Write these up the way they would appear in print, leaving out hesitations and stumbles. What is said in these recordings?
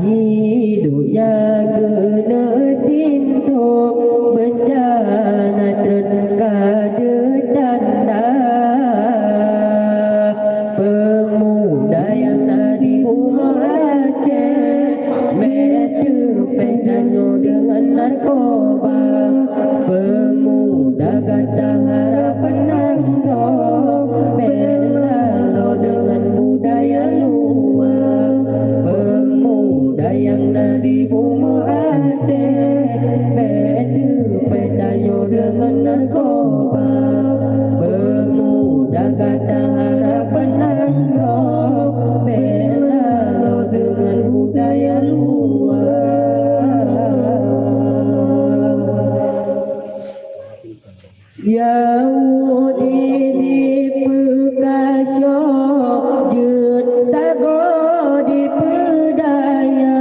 hidupnya kena sintok bencana terkada tanda pemuda yang dari rumah Aceh metu penyanyo dengan narkoba pemuda kata harapan nangro belalo dengan budaya luar pemuda yang dari rumah Aceh metu penyanyo dengan narkoba pemuda kata harapan nangro belalo dengan budaya luar. Yahudi di Pekasyo Jut Sago di Pedaya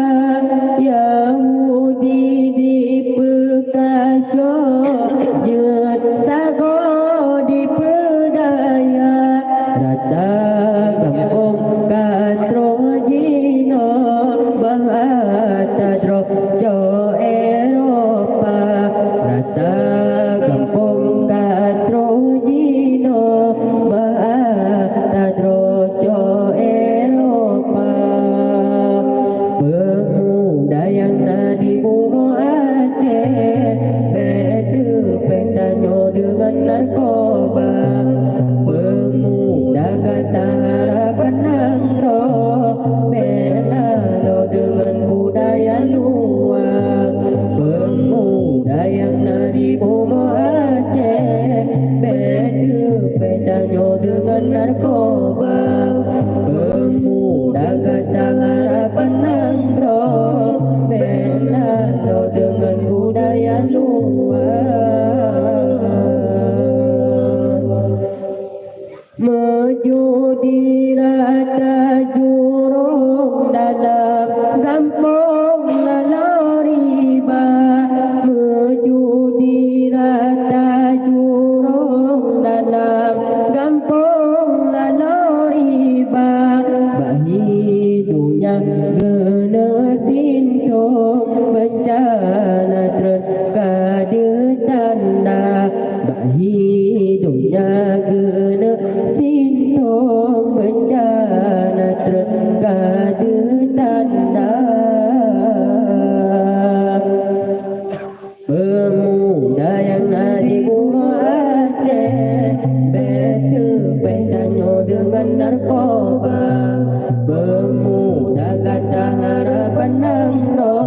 Yahudi di Pekasyo Jut Sago di Pedaya Rata kampung katro jino bahata dro jo Eropa Rata kampung katro jino bahata dro jo Eropa pemuda yang nadi bunuh Aceh betu pentanyo dengan narkoba pemuda kata harapan nangro belalo dengan budaya luar pemuda yang nadi bunuh Aceh betu pentanyo dengan narkoba pemuda kata harapan nangro belalo dengan budaya luar menjudi rata jurung dalam kampung lalu riba menjudi rata jurung dalam kampung lalu riba bahidunya gena sintok bencana terkada tanda bahidunya gena sintok bencana terkada tanda pemuda yang nadi bunuh Aceh betu pentanyo dengan narkoba pemuda kata harapan nangro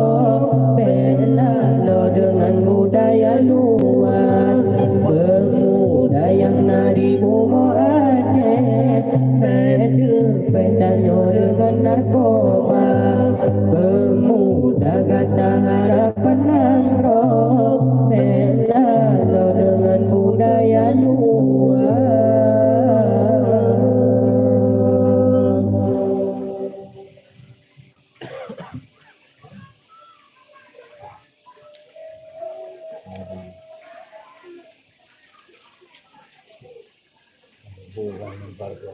belalo dengan budaya luar pemuda yang nadi bunuh Aceh betu pentanyo dengan narkoba pemuda kata harapan nangro belalo dengan budaya luar. Bukan embargo.